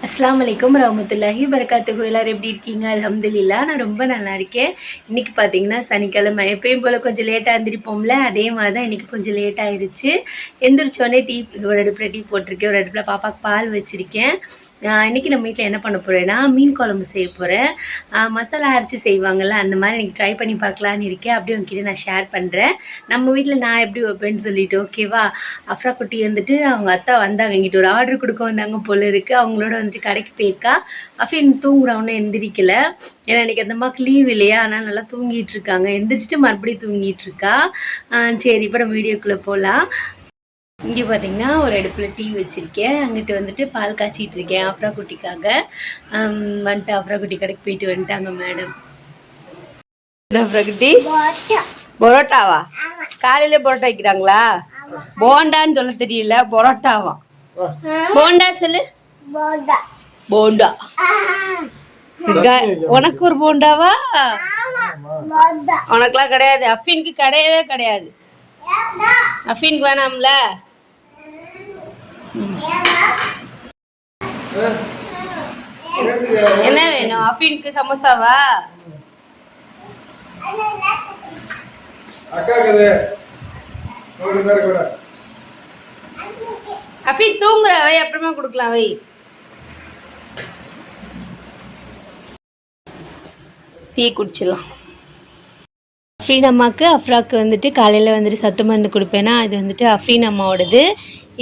அஸ்ஸலாமு அலைக்கும் வரஹ்மத்துல்லாஹி வபரகாத்துஹு. எல்லாரும் எப்படி இருக்கீங்க? அல்ஹம்துலில்லாஹ், நான் ரொம்ப நல்லா இருக்கேன். இன்னைக்கு பார்த்தீங்கன்னா சனிக்கிழமை. எப்பயும் போல் கொஞ்சம் லேட்டாக எழுந்திரிப்போம்ல, அதே மாதிரி தான் இன்றைக்கி கொஞ்சம் லேட் ஆயிடுச்சு. எந்திரிச்சோடனே ஒரு அடுப்பில் டீ போட்டிருக்கேன், ஒரு அடுப்பில் பாப்பாவுக்கு பால் வச்சுருக்கேன். இன்றைக்கி நம்ம வீட்டில் என்ன பண்ண போகிறேன்னா மீன் குழம்பு செய்ய போகிறேன். மசாலா அரைச்சி செய்வாங்கள்ல, அந்த மாதிரி இன்றைக்கி ட்ரை பண்ணி பார்க்கலான்னு இருக்கேன். அப்படியே உங்ககிட்ட நான் ஷேர் பண்ணுறேன். நம்ம வீட்டில் நான் எப்படி வைப்பேன்னு சொல்லிட்டு, ஓகேவா? அஃப்ரா குட்டி வந்துட்டு அவங்க அத்தா வந்தாங்க, இங்கிட்ட ஒரு ஆர்டர் கொடுக்க வந்தாங்க போல இருக்குது. அவங்களோட வந்துட்டு கடைக்கு போயிருக்கா. அஃபின் தூங்குறவனே எந்திரிக்கல, ஏன்னா இன்றைக்கி அந்த அம்மாவுக்கு லீவ் இல்லையா, அதனால் நல்லா தூங்கிட்டு இருக்காங்க. எந்திரிச்சிட்டு மறுபடியும் தூங்கிட்டு இருக்கா. சரி, இப்போ நம்ம வீடியோக்குள்ளே போகலாம். இங்கே பார்த்தீங்கன்னா ஒரு அடுப்பில் டீ வச்சுருக்கேன். அங்கிட்டு வந்துட்டு பால் காய்ச்சிட்டு இருக்கேன் அஃப்ரா குட்டிக்காக. வந்துட்டு அஃப்ரா குட்டி கடைக்கு போயிட்டு வந்துட்டாங்க மேடம். அஃப்ரா குட்டி பரோட்டாவா? காலையில பரோட்டா வைக்கிறாங்களா? போண்டான்னு சொல்ல தெரியல, பரோட்டாவா? போண்டா சொல்லு. போண்டா. உனக்கு ஒரு போண்டாவா? உனக்குலாம் கிடையாது, அஃபினுக்கு கிடையவே கிடையாது. அஃபினுக்கு வேணாம்ல. என்ன வேணும் அஃபினுக்கு? சமோசாவா? அஃபின் தூங்குற, வை, அப்புறமா கொடுக்கலாம், வை. டீ குடிச்சிடலாம். அஃப்ரீன் அம்மாவுக்கு அஃப்ராக்கு வந்துட்டு காலையில் வந்துட்டு சத்து மருந்து கொடுப்பேன்னா, அது வந்துட்டு அஃப்ரீன் அம்மாவோடது.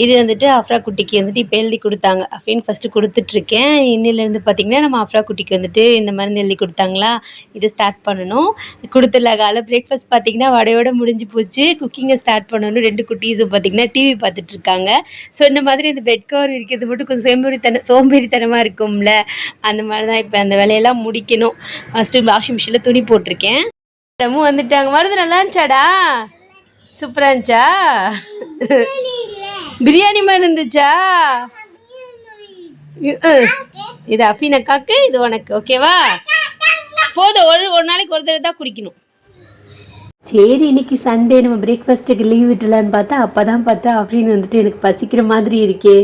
இது வந்துட்டு அஃப்ரா குட்டிக்கு வந்துட்டு இப்போ எழுதி கொடுத்தாங்க. அஃப்ரீன் ஃபஸ்ட்டு கொடுத்துட்ருக்கேன். இன்னிலேருந்து பார்த்திங்கன்னா நம்ம அஃப்ரா குட்டிக்கு வந்துட்டு இந்த மருந்து எழுதி கொடுத்தாங்களா, இதை ஸ்டார்ட் பண்ணணும். கொடுத்துடல. காலை பிரேக்ஃபாஸ்ட் பார்த்திங்கன்னா வடையோடு முடிஞ்சு போச்சு. குக்கிங்கை ஸ்டார்ட் பண்ணணும். 2 குட்டீஸும் பார்த்திங்கன்னா டிவி பார்த்துட்ருக்காங்க. ஸோ இந்த மாதிரி இந்த பெட் கவர் இருக்கிறது மட்டும் கொஞ்சம் சோம்பேறித்தனமாக இருக்கும்ல, அந்த மாதிரி தான் இப்போ அந்த வேலையெல்லாம் முடிக்கணும். ஃபஸ்ட்டு வாஷிங் மிஷினில் துணி போட்டிருக்கேன். வந்துட்டாங்க. மருந்து நல்லா இருந்துச்சாடா? சூப்பராக இருந்துச்சா? பிரியாணி மாதிரி இருந்துச்சா? இது அஃபீனக்காக்கு, இது உனக்கு, ஓகேவா? போதும், ஒரு நாளைக்கு ஒரு தடவை தான் குடிக்கணும். சரி, இன்னைக்கு சண்டே நம்ம பிரேக்ஃபாஸ்ட்டுக்கு லீவ் விட்டுலான்னு பார்த்தா, அப்போ தான் பார்த்தா அப்படின்னு வந்துட்டு எனக்கு பசிக்கிற மாதிரி இருக்கே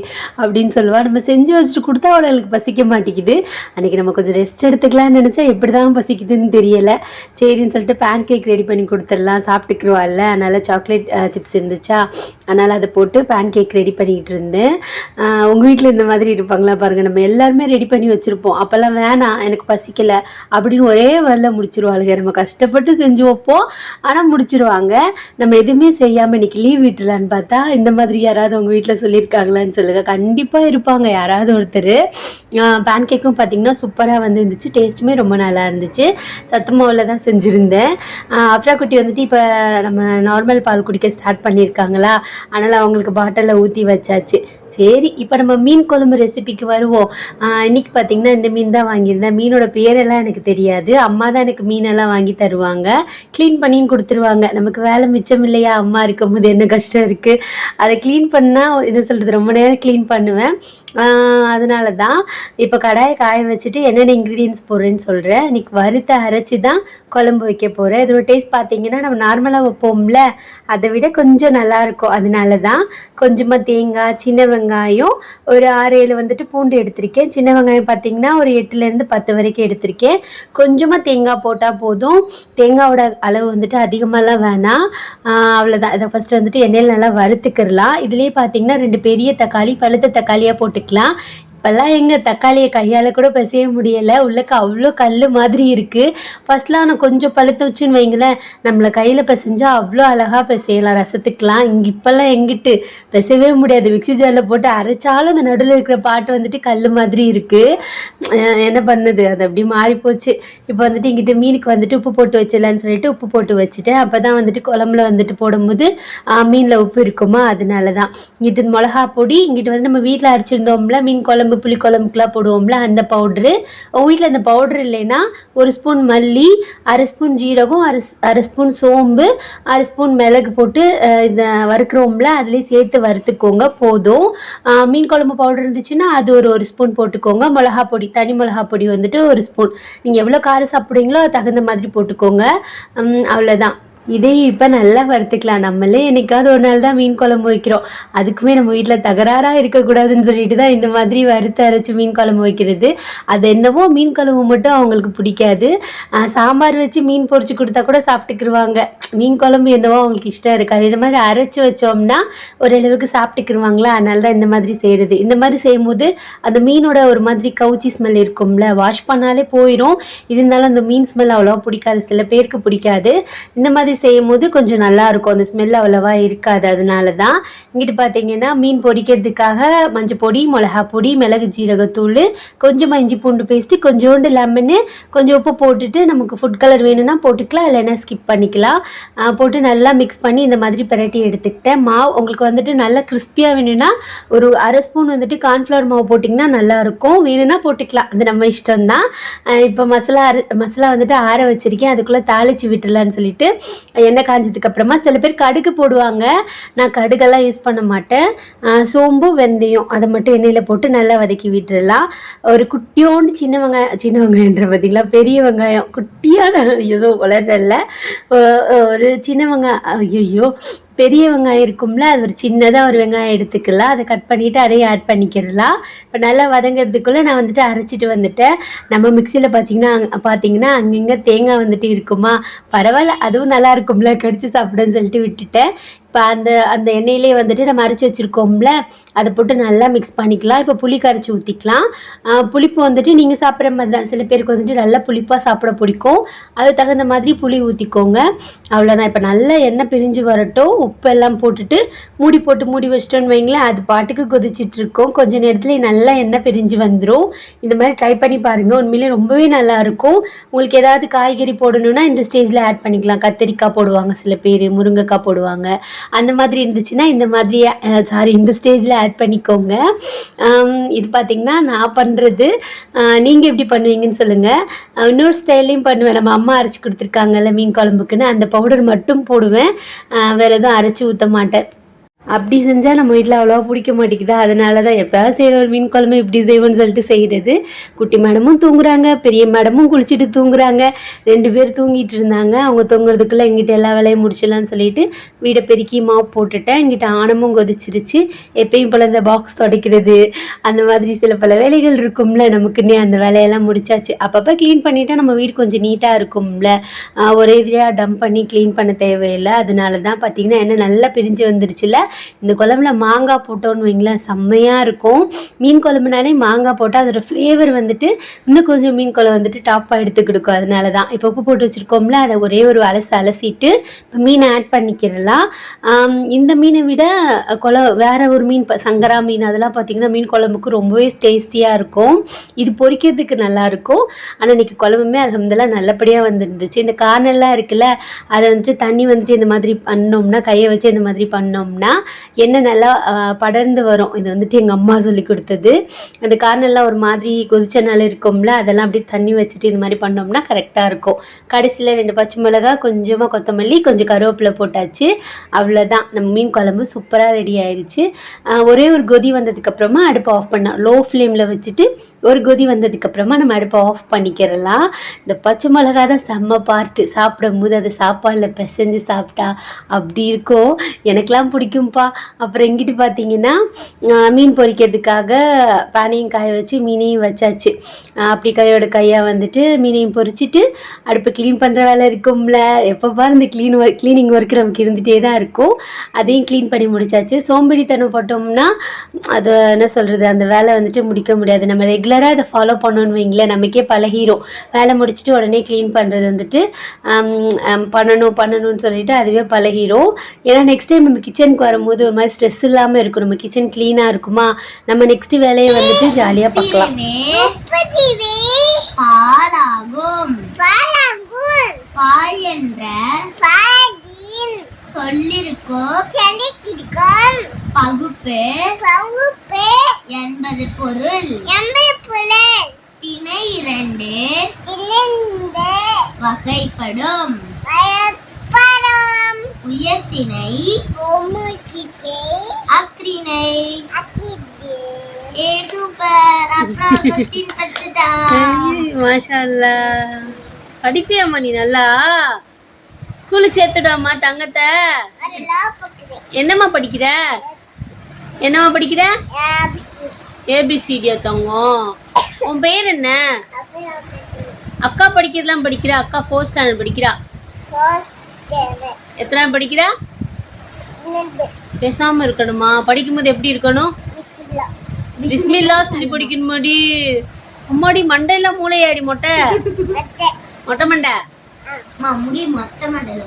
அப்படின்னு சொல்லுவாள். நம்ம செஞ்சு வச்சுட்டு கொடுத்தா அவளுக்கு பசிக்க மாட்டேங்குது. அன்றைக்கி நம்ம கொஞ்சம் ரெஸ்ட் எடுத்துக்கலாம்னு நினச்சா எப்படி தான் பசிக்குதுன்னு தெரியலை. சரின்னு சொல்லிட்டு பேன் கேக் ரெடி பண்ணி கொடுத்துடலாம், சாப்பிட்டுக்குருவாள்ல. அதனால் சாக்லேட் சிப்ஸ் இருந்துச்சா, அதனால் அதை போட்டு பேன் கேக் ரெடி பண்ணிக்கிட்டு இருந்தேன். உங்கள் வீட்டில் இந்த மாதிரி இருப்பாங்களா பாருங்கள். நம்ம எல்லாருமே ரெடி பண்ணி வச்சுருப்போம், அப்போல்லாம் வேணாம் எனக்கு பசிக்கலை அப்படின்னு ஒரே வரல முடிச்சிருவாளுங்க. நம்ம கஷ்டப்பட்டு செஞ்சு வைப்போம், ஆனால் முடிச்சிருவாங்க. நம்ம எதுவுமே செய்யாமல் இன்றைக்கி லீவ் விட்டுலான்னு பார்த்தா, இந்த மாதிரி யாராவது உங்கள் வீட்டில் சொல்லியிருக்காங்களான்னு சொல்லுங்கள். கண்டிப்பாக இருப்பாங்க யாராவது ஒருத்தர். பேன் கேக்கும் பார்த்திங்கன்னா சூப்பராக வந்து இருந்துச்சு. டேஸ்ட்டுமே ரொம்ப நல்லா இருந்துச்சு. சத்துமாவில் தான் செஞ்சுருந்தேன். அஃப்ரா குட்டி வந்துட்டு இப்போ நம்ம நார்மல் பால் குடிக்க ஸ்டார்ட் பண்ணியிருக்காங்களா, அதனால் அவங்களுக்கு பாட்டிலில் ஊற்றி வச்சாச்சு. சரி, இப்போ நம்ம மீன் குழம்பு ரெசிபிக்கு வருவோம். இன்றைக்கி பார்த்திங்கன்னா இந்த மீன் தான் வாங்கியிருந்தேன். மீனோட பேரெல்லாம் எனக்கு தெரியாது. அம்மா தான் எனக்கு மீனெல்லாம் வாங்கி தருவாங்க, க்ளீன் பண்ணியும் கொடுத்துருவாங்க. நமக்கு வேலை மிச்சம் இல்லையா, அம்மா இருக்கும்போது என்ன கஷ்டம் இருக்குது. அதை க்ளீன் பண்ணால் என்ன சொல்கிறது, ரொம்ப நேரம் க்ளீன் பண்ணுவேன். அதனால தான் இப்போ கடாயை காய வச்சுட்டு என்னென்ன இன்க்ரீடியன்ஸ் போடுறேன்னு சொல்கிறேன். இன்றைக்கி வறுத்த அரைச்சி தான் குழம்பு வைக்க போகிறேன். இதோட டேஸ்ட் பார்த்திங்கன்னா நம்ம நார்மலாக வைப்போம்ல, அதை விட கொஞ்சம் நல்லாயிருக்கும். அதனால தான் கொஞ்சமாக தேங்காய், சின்ன வெங்காயம், ஒரு 6-7 வந்துட்டு பூண்டு எடுத்திருக்கேன். சின்ன வெங்காயம் பார்த்திங்கன்னா ஒரு 8-10 வரைக்கும் எடுத்திருக்கேன். கொஞ்சமாக தேங்காய் போட்டால் போதும். தேங்காயோட அளவு வந்துட்டு அதிகமாகலாம் வேணாம். அவ்வளோதான். இதை ஃபஸ்ட்டு வந்துட்டு எண்ணெயில் நல்லா வறுத்துக்கிடலாம். இதுலேயே பார்த்திங்கன்னா 2 பெரிய தக்காளி, பழுத்த தக்காளியாக போட்டுக்கலாம். இப்போல்லாம் எங்கள் தக்காளியை கையால் கூட பிசைய முடியலை, உள்ளக்க அவ்வளோ கல் மாதிரி இருக்குது. ஃபஸ்ட்லாம் நான் கொஞ்சம் பழுத்து வச்சுன்னு வைங்களேன், நம்மளை கையில் பிசைஞ்சால் அவ்வளோ அழகாக பிசையலாம் ரசத்துக்கெலாம். இப்போல்லாம் எங்கிட்டு பிசையவே முடியாது. மிக்ஸி ஜாரில் போட்டு அரைச்சாலும் அந்த நடுவில் இருக்கிற பாட்டு வந்துட்டு கல் மாதிரி இருக்குது. என்ன பண்ணுது, அது அப்படி மாறிப்போச்சு. இப்போ வந்துட்டு இங்கிட்ட மீனுக்கு வந்துட்டு உப்பு போட்டு வச்சிடலான்னு சொல்லிட்டு உப்பு போட்டு வச்சுட்டேன். அப்போ தான் வந்துட்டு குழம்புல வந்துட்டு போடும்போது மீனில் உப்பு இருக்குமா, அதனால தான். இங்கிட்டு மிளகா பொடி, இங்கிட்டு வந்து நம்ம வீட்டில் அரைச்சிருந்தோம்ல மீன் குழம்பு, புளி குழம்புக்குலாம் போடுவோம்ல அந்த பவுட்ரு. உங்கள் வீட்டில் அந்த பவுட்ரு இல்லைன்னா 1 ஸ்பூன் மல்லி, 1/2 ஸ்பூன் ஜீரகம், 1/2 ஸ்பூன் சோம்பு, 1/2 ஸ்பூன் மிளகு போட்டு இதை வறுக்கிறோம்ல அதுலேயே சேர்த்து வறுத்துக்கோங்க போதும். மீன் குழம்பு பவுடர் இருந்துச்சுன்னா அது ஒரு ஸ்பூன் போட்டுக்கோங்க. மிளகா பொடி, தனி மிளகா பொடி வந்துட்டு 1 ஸ்பூன். நீங்கள் எவ்வளோ காரம் சாப்பிட்றீங்களோ அது தகுந்த மாதிரி போட்டுக்கோங்க. அவ்வளோதான். இதே இப்போ நல்லா வறுத்துக்கலாம். நம்மளே என்னைக்காவது ஒரு நாள் தான் மீன் குழம்பு வைக்கிறோம். அதுக்குமே நம்ம வீட்டில் தகராறாக இருக்கக்கூடாதுன்னு சொல்லிட்டு தான் இந்த மாதிரி வறுத்து அரைச்சி மீன் குழம்பு வைக்கிறது. அது என்னவோ மீன் குழம்பு மட்டும் அவங்களுக்கு பிடிக்காது. சாம்பார் வச்சு மீன் பொரிச்சு கொடுத்தா கூட சாப்பிட்டுக்கிருவாங்க. மீன் குழம்பு என்னவோ அவங்களுக்கு இஷ்டம் இருக்காது. இந்த மாதிரி அரைச்சி வச்சோம்னா ஓரளவுக்கு சாப்பிட்டுக்கிருவாங்களா, அதனால தான் இந்த மாதிரி செய்கிறது. இந்த மாதிரி செய்யும்போது அந்த மீனோட ஒரு மாதிரி கவுச்சி ஸ்மெல் இருக்கும்ல, வாஷ் பண்ணாலே போயிடும். இருந்தாலும் அந்த மீன் ஸ்மெல் அவ்வளோவா பிடிக்காது, சில பேருக்கு பிடிக்காது. இந்த மாதிரி செய்யும்போது கொஞ்சம் நல்லாயிருக்கும், அந்த ஸ்மெல் அவ்வளோவா இருக்காது. அதனால தான் இங்கிட்டு பார்த்தீங்கன்னா மீன் பொரிக்கிறதுக்காக மஞ்சள் பொடி, மிளகா பொடி, மிளகு ஜீரகத்தூள், கொஞ்சமாக இஞ்சி பூண்டு பேஸ்ட்டு, கொஞ்சோண்டு லெமனு, கொஞ்சம் உப்பு போட்டுட்டு நமக்கு ஃபுட் கலர் வேணும்னா போட்டுக்கலாம், இல்லைன்னா ஸ்கிப் பண்ணிக்கலாம். போட்டு நல்லா மிக்ஸ் பண்ணி இந்த மாதிரி பிரட்டி எடுத்துக்கிட்டேன். மாவு உங்களுக்கு வந்துட்டு நல்லா கிறிஸ்பியாக வேணும்னா ஒரு அரை ஸ்பூன் வந்துட்டு கார்ன்ஃப்ளவர் மாவு போட்டிங்கன்னா நல்லாயிருக்கும், வேணும்னா போட்டுக்கலாம், அது நம்ம இஷ்டம்தான். இப்போ மசாலா வந்துட்டு ஆற வச்சுருக்கேன், அதுக்குள்ளே தாளித்து விட்டுலான்னு சொல்லிட்டு எண்ணெய் காஞ்சதுக்கு அப்புறமா சில பேர் கடுகு போடுவாங்க. நான் கடுகெல்லாம் யூஸ் பண்ண மாட்டேன். சோம்பு, வெந்தயம் அதை மட்டும் எண்ணெயில் போட்டு நல்லா வதக்கி விட்டுடலாம். ஒரு குட்டியோண்டு சின்ன வெங்காயன்ற பார்த்தீங்களா, பெரிய வெங்காயம் குட்டியான, ஏதோ வளரல, ஒரு சின்ன வெங்காயம், ஐயோ பெரிய வெங்காயம் இருக்கும்ல, அது ஒரு சின்னதாக ஒரு வெங்காயம் எடுத்துக்கலாம், அதை கட் பண்ணிவிட்டு அதையும் ஆட் பண்ணிக்கிறலாம். இப்போ நல்லா வதங்கிறதுக்குள்ளே நான் வந்துட்டு அரைச்சிட்டு வந்துட்டேன். நம்ம மிக்சியில் பார்த்தீங்கன்னா அங்கங்கே தேங்காய் வந்துட்டு இருக்குமா, பரவாயில்ல அதுவும் நல்லா இருக்கும்ல, கடிச்சு சாப்பிடுன்னு சொல்லிட்டு விட்டுட்டேன். இப்போ அந்த எண்ணெயிலே வந்துட்டு நம்ம அரைச்சி வச்சுருக்கோம்ல, அதை போட்டு நல்லா மிக்ஸ் பண்ணிக்கலாம். இப்போ புளி கரைச்சி ஊற்றிக்கலாம். புளிப்பு வந்துட்டு நீங்கள் சாப்பிட்ற மாதிரி தான், சில பேருக்கு வந்துட்டு நல்லா புளிப்பாக சாப்பிட பிடிக்கும், அது தகுந்த மாதிரி புளி ஊற்றிக்கோங்க. அவ்வளோதான். இப்போ நல்லா எண்ணெய் பிரிஞ்சு வரட்டும். உப்பு எல்லாம் போட்டுட்டு மூடி வச்சிட்டோன்னு வைங்களேன், அது பாட்டுக்கு கொதிச்சிட்ருக்கோம். கொஞ்சம் நேரத்தில் நல்லா எண்ணெய் பிரிஞ்சு வந்துடும். இந்த மாதிரி ட்ரை பண்ணி பாருங்கள், உண்மையிலே ரொம்பவே நல்லாயிருக்கும். உங்களுக்கு ஏதாவது காய்கறி போடணுன்னா இந்த ஸ்டேஜில் ஆட் பண்ணிக்கலாம். கத்திரிக்காய் போடுவாங்க சில பேர், முருங்கைக்காய் போடுவாங்க. அந்த மாதிரி இருந்துச்சுன்னா இந்த ஸ்டேஜில் ஆட் பண்ணிக்கோங்க. இது பார்த்திங்கன்னா நான் பண்ணுறது, நீங்கள் எப்படி பண்ணுவீங்கன்னு சொல்லுங்கள். இன்னொரு ஸ்டைல்லையும் பண்ணுவேன். நம்ம அம்மா அரைச்சி கொடுத்துருக்காங்கல்ல மீன் குழம்புக்குன்னு, அந்த பவுடர் மட்டும் போடுவேன், வேறு எதுவும் அரைச்சி ஊற்ற மாட்டேன். அப்படி செஞ்சால் நம்ம வீட்டில் அவ்வளோவா பிடிக்க மாட்டேங்குதா, அதனால தான் எப்போயாவது செய்கிற ஒரு மீன் குழம்பு இப்படி செய்வோன்னு சொல்லிட்டு செய்கிறது. குட்டி மேடமும் தூங்குறாங்க, பெரிய மேடமும் குளிச்சுட்டு தூங்குறாங்க, 2 பேர் தூங்கிட்டு இருந்தாங்க. அவங்க தூங்குறதுக்குள்ளே எங்கிட்ட எல்லா வேலையும் முடிச்சிடலான்னு சொல்லிட்டு வீடை பெருக்கி மாப் போட்டுட்டேன். எங்கிட்ட ஆணமும் கொதிச்சிருச்சு. எப்பயும் போல் இந்த பாக்ஸ் துடைக்கிறது அந்த மாதிரி சில பல வேலைகள் இருக்கும்ல நமக்குன்னே, அந்த வேலையெல்லாம் முடிச்சாச்சு. அப்பப்போ க்ளீன் பண்ணிவிட்டால் நம்ம வீடு கொஞ்சம் நீட்டாக இருக்கும்ல, ஒரே இதியாக டம்ப் பண்ணி க்ளீன் பண்ண தேவையில்லை. அதனால தான் பார்த்திங்கன்னா என்ன நல்லா பிரிஞ்சு வந்துருச்சுல. இந்த குழம்புல மாங்காய் போட்டோன்னு வைங்களேன், செம்மையாக இருக்கும். மீன் குழம்புனாலே மாங்காய் போட்டால் அதோட ஃப்ளேவர் வந்துட்டு இன்னும் கொஞ்சம் மீன் குழம்பு வந்துட்டு டாப்பாக எடுத்து கொடுக்கும். அதனால தான் இப்போ உப்பு போட்டு வச்சுருக்கோம்ல, அதை ஒரே ஒரு அலசிட்டு இப்போ மீனை ஆட் பண்ணிக்கிறலாம். இந்த மீனை விட வேறு ஒரு மீன், சங்கரா மீன், அதெல்லாம் பார்த்திங்கன்னா மீன் குழம்புக்கு ரொம்பவே டேஸ்டியாக இருக்கும். இது பொரிக்கிறதுக்கு நல்லாயிருக்கும். ஆனால் இன்றைக்கி குழம்புமே அல்ஹம்துலில்லாஹ் நல்லபடியாக வந்துருந்துச்சு. இந்த கார்னெல்லாம் இருக்குல்ல, அதை வந்துட்டு தண்ணி வந்துட்டு இந்த மாதிரி பண்ணோம்னா, கையை வச்சு இந்த மாதிரி பண்ணோம்னா எண்ணெய் நல்லா படர்ந்து வரும். இது வந்துட்டு எங்கள் அம்மா சொல்லி கொடுத்தது. அந்த கார்னெல்லாம் ஒரு மாதிரி கொதிச்சனால இருக்கும்ல, அதெல்லாம் அப்படியே தண்ணி வச்சுட்டு இந்த மாதிரி பண்ணோம்னா கரெக்டாக இருக்கும். கடைசியில் 2 பச்சை மிளகா, கொஞ்சமாக கொத்தமல்லி, கொஞ்சம் கருவேப்பிலை போட்டாச்சு. அவ்வளோதான், நம்ம மீன் குழம்பு சூப்பராக ரெடி ஆயிடுச்சு. ஒரே ஒரு கொதி வந்ததுக்கப்புறமா அடுப்பை ஆஃப் பண்ணோம். லோ ஃப்ளேமில் வச்சுட்டு ஒரு கொதி வந்ததுக்கப்புறமா நம்ம அடுப்பை ஆஃப் பண்ணிக்கிறலாம். இந்த பச்சை மிளகா தான் செம்ம பார்ட்டு. சாப்பிடும் போது அதை சாப்பாடில் பிசைஞ்சு சாப்பிட்டா அப்படி இருக்கும், எனக்கெலாம் பிடிக்கும்ப்பா. அப்புறம் எங்கிட்டு பார்த்தீங்கன்னா மீன் பொரிக்கிறதுக்காக பேனையும் காய வச்சு மீனையும் வச்சாச்சு. அப்படி கையாக வந்துட்டு மீனையும் பொரிச்சிட்டு அடுப்பு க்ளீன் பண்ணுற வேலை இருக்கும்ல, எப்போ பாரு இந்த க்ளீனிங் ஒர்க்கு நமக்கு இருந்துகிட்டே தான் இருக்கும். அதையும் க்ளீன் பண்ணி முடிச்சாச்சு. சோம்பேறித்தனம் போட்டோம்னா அது என்ன சொல்கிறது, அந்த வேலை வந்துட்டு முடிக்க முடியாது. நம்ம ரெகுலராக இதை ஃபாலோ பண்ணணும்னு வைங்களேன், நமக்கே பழகிரும். வேலை முடிச்சுட்டு உடனே க்ளீன் பண்ணுறது வந்துட்டு பண்ணணும்னு சொல்லிட்டு அதுவே பழகிரும். ஏன்னா நெக்ஸ்ட் டைம் நம்ம கிச்சனுக்கு வரும்போது ஒரு மாதிரி ஸ்ட்ரெஸ் இல்லாமல் இருக்கும். நம்ம கிச்சன் க்ளீனாக இருக்குமா, நம்ம நெக்ஸ்ட் வேலையை வந்துட்டு ஜாலியாக பார்க்கலாம். பால் என்ற சொல்லிருக்கும் பகுப்பு என்பது பொருள். திணை 2 வகைப்படும். உயர்திணை, அக்ரிணை. சூப்பர். அப்புறம் மாஷா அல்லாஹ். படிப்பியாம்மா நீ நல்லா? ஸ்கூலுக்கு சேர்த்துடுவாம்மா தங்கத்தை. என்னம்மா படிக்கிற? என்னம்மா படிக்கிற? ஏபிசிடியா தங்கம்? உன் பேர் என்ன? அக்கா படிக்கிறதுலாம் படிக்கிறா. அக்கா 4th ஸ்டாண்டர்ட் படிக்கிறா. எத்தனை படிக்கிறா? பேசாம இருக்கணுமா? படிக்கும்போது எப்படி இருக்கணும்? பிஸ்மில்லா சொல்லி படிக்கணுமாடி. அம்மாடி மண்டையெல்லாம் மூளையாடி மொட்டை மொட்டை மண்டை.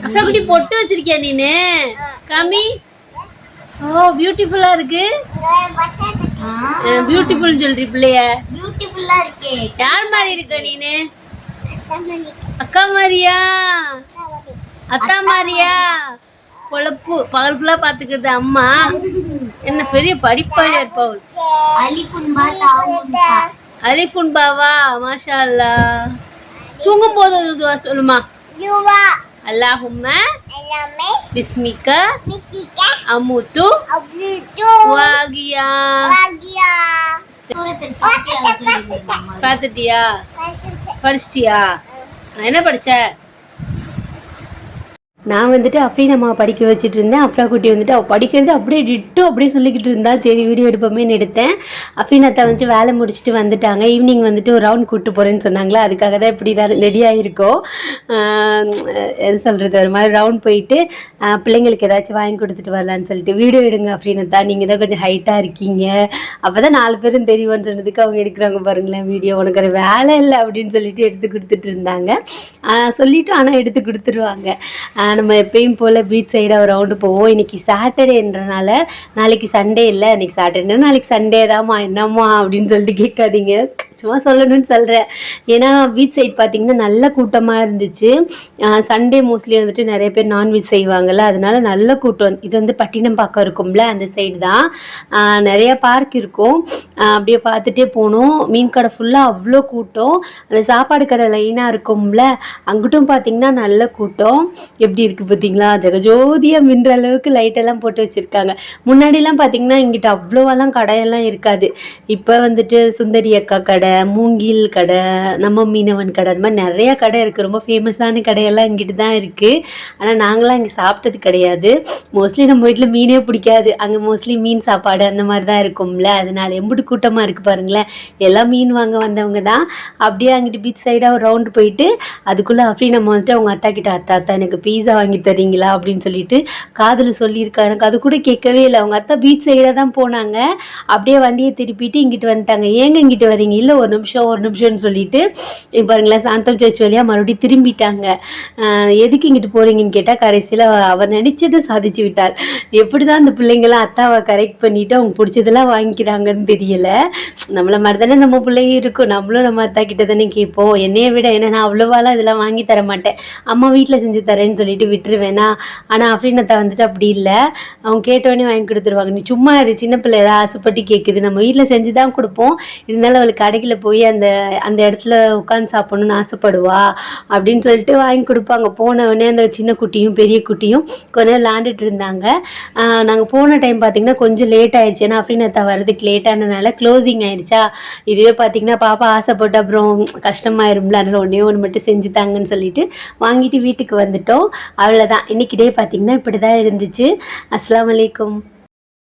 அப்புறம் குட்டி பொட்டு வச்சிருக்கியா நீனு? காமி. ஓ பியூட்டிஃபுல்லா இருக்கு. பியூட்டிஃபுல் சொல்றீ பிள்ளைய. பியூட்டிஃபுல்லா இருக்கே. யார் மாதிரி இருக்க நீனு? அக்கா மாதிரியா? அத்தா மாதிரியா? பொழப்பு பகல் ஃபுல்லா பாத்துக்கிறது அம்மா. என்ன பெரிய படிப்பாளியா இருப்பவள். அலிஃபுன் பாவா மாஷா அல்லாஹ். தூங்கும் போது துவா சொல்லுமா. அல்லாஹும்ம பிஸ்மிக அமுது வாகியா. பாத்துட்டியா? படிச்சிட்டியா? என்ன படிச்ச? நான் வந்துட்டு அஃப்ரீன் அம்மாவை படிக்க வச்சுட்டு இருந்தேன். அஃப்ரா குட்டி வந்துட்டு அவள் படிக்கிறது அப்படியே டிட்டோ அப்படியே சொல்லிக்கிட்டு இருந்தா. சரி வீடியோ எடுப்போமேன்னு எடுத்தேன். அஃப்ரீன் அத்தா வந்துட்டு வேலை முடிச்சுட்டு வந்துட்டாங்க. ஈவினிங் வந்துட்டு ஒரு ரவுண்ட் கூப்பிட்டு போகிறேன்னு சொன்னாங்களா, அதுக்காக தான் இப்படி ரெடியாக இருக்கோம். எது சொல்கிறது, ஒரு மாதிரி ரவுண்ட் போயிட்டு பிள்ளைங்களுக்கு ஏதாச்சும் வாங்கி கொடுத்துட்டு வரலான்னு சொல்லிட்டு. வீடியோ எடுங்க அஃப்ரீன் அத்தா, நீங்கள் தான் கொஞ்சம் ஹைட்டாக இருக்கீங்க, அப்போ தான் 4 பேரும் தெரியும்னு சொன்னதுக்கு அவங்க எடுக்கிறாங்க பாருங்களேன் வீடியோ. உனக்கு ஒரு வேலை இல்லை அப்படின்னு சொல்லிட்டு எடுத்து கொடுத்துட்டு இருந்தாங்க. சொல்லிவிட்டு ஆனால் எடுத்து கொடுத்துருவாங்க. நம்ம எப்பயும் போல் பீச் சைடாக ஒரு ரவுண்டு போவோம். இன்றைக்கி சாட்டர்டேன்றனால, நாளைக்கு சண்டே இல்லை, இன்றைக்கி சாட்டர்டே, நாளைக்கு சண்டே தான்மா என்னம்மா அப்படின்னு சொல்லிட்டு கேட்காதீங்க, சும்மா சொல்லணும்னு சொல்கிறேன். ஏன்னா பீச் சைட் பார்த்திங்கன்னா நல்ல கூட்டமாக இருந்துச்சு. சண்டே மோஸ்ட்லி வந்துட்டு நிறைய பேர் நான்வெஜ் செய்வாங்கள்ல, அதனால நல்ல கூட்டம். இது வந்து பட்டினம் பார்க்க இருக்கும்ல, அந்த சைடு தான் நிறைய பார்க் இருக்கும். அப்படியே பார்த்துட்டே போனோம். மீன் கடை ஃபுல்லாக அவ்வளோ கூட்டம். அந்த சாப்பாடு கடை லைனாக இருக்கும்ல, அங்கிட்டும் பார்த்திங்கன்னா நல்ல கூட்டம். எப்படி இருக்குது பார்த்தீங்களா, ஜெகஜோதியாக மின்ற அளவுக்கு லைட்டெல்லாம் போட்டு வச்சுருக்காங்க. முன்னாடிலாம் பார்த்திங்கன்னா இங்கிட்ட அவ்வளோவெல்லாம் கடையெல்லாம் இருக்காது. இப்போ வந்துட்டு சுந்தரி அக்கா கடை, மூங்கில் கடை, நம்ம மீனவன் கடை, அது மாதிரி நிறையா கடை இருக்குது. ரொம்ப ஃபேமஸான கடையெல்லாம் இங்கிட்டு தான் இருக்குது. ஆனால் நாங்களாம் இங்கே சாப்பிட்டது கிடையாது. மோஸ்ட்லி நம்ம வீட்டில் மீனே பிடிக்காது. அங்கே மோஸ்ட்லி மீன் சாப்பாடு அந்த மாதிரி தான் இருக்கும்ல, அதனால எம்பிட்டு கூட்டமாக இருக்குது பாருங்களேன். எல்லாம் மீன் வாங்க வந்தவங்க தான். அப்படியே அங்கிட்டு பீச் சைடாக ஒரு ரவுண்டு போயிட்டு அதுக்குள்ளே அஃப்ரீன் நம்ம வந்துட்டு அவங்க அத்தா கிட்ட, அத்தா எனக்கு பீஸா வாங்கி தரீங்களா அப்படின்னு சொல்லிட்டு காதில் சொல்லியிருக்காரு. எனக்கு அது கூட கேட்கவே இல்லை. அவங்க அத்தா பீச் சைடாக தான் போனாங்க. அப்படியே வண்டியை திருப்பிட்டு இங்கிட்டு வந்துட்டாங்க. ஏங்க இங்கிட்டு வரீங்க? இல்லை ஒரு நிமிஷம்னு சொல்லிட்டு பாருங்களேன், சாந்தம் சர்ச் வழியாக மறுபடியும் திரும்பிட்டாங்க. எதுக்கு இங்கிட்டு போகிறீங்கன்னு கேட்டால் கடைசியில் அவர் நினச்சதை சாதிச்சு விட்டார். எப்படி தான் அந்த பிள்ளைங்களாம் அத்தாவை கரெக்ட் பண்ணிவிட்டு அவங்க பிடிச்சதெல்லாம் வாங்கிக்கிறாங்கன்னு தெரியலை. நம்மளை மாதிரி தானே நம்ம பிள்ளைங்க இருக்கும். நம்மளும் நம்ம அத்தா கிட்ட தானே கேட்போம். என்னையை விட, ஏன்னா நான் அவ்வளோவாலாம் இதெல்லாம் வாங்கி தர மாட்டேன், அம்மா வீட்டில் செஞ்சு தரேன்னு சொல்லிட்டு விட்டுருவேனா. ஆனால் அஃப்ரீன் அத்தா வந்துட்டு அப்படி இல்லை, அவங்க கேட்டோடனே வாங்கி கொடுத்துருவாங்க. நீ சும்மா இரு, சின்ன பிள்ளை ஏதாவது ஆசைப்பட்டு கேட்குது, நம்ம வீட்டில் செஞ்சு தான் கொடுப்போம், இருந்தாலும் அவளுக்கு கடையில் போய் அந்த இடத்துல உட்காந்து சாப்பிட்ணுன்னு ஆசைப்படுவா அப்படின்னு சொல்லிட்டு வாங்கி கொடுப்பாங்க. போனவொடனே அந்த சின்ன குட்டியும் பெரிய குட்டியும் கொஞ்ச நேரம் விளாண்டுட்டு இருந்தாங்க. நாங்கள் போன டைம் பார்த்திங்கன்னா கொஞ்சம் லேட் ஆகிடுச்சு. ஏன்னா அஃப்ரீன் அத்தா வர்றதுக்கு லேட்டானதுனால க்ளோசிங் ஆகிடுச்சா. இதுவே பார்த்திங்கன்னா பாப்பா ஆசைப்பட்டு அப்புறம் கஷ்டமாயிரும்ல, அதனால் ஒன்று மட்டும் செஞ்சு தாங்கன்னு சொல்லிட்டு வாங்கிட்டு வீட்டுக்கு வந்துட்டோம். அவ்வளோதான். இன்றைக்கி டே பார்த்திங்கன்னா இப்படி தான் இருந்துச்சு. அஸ்ஸலாமு அலைக்கும்.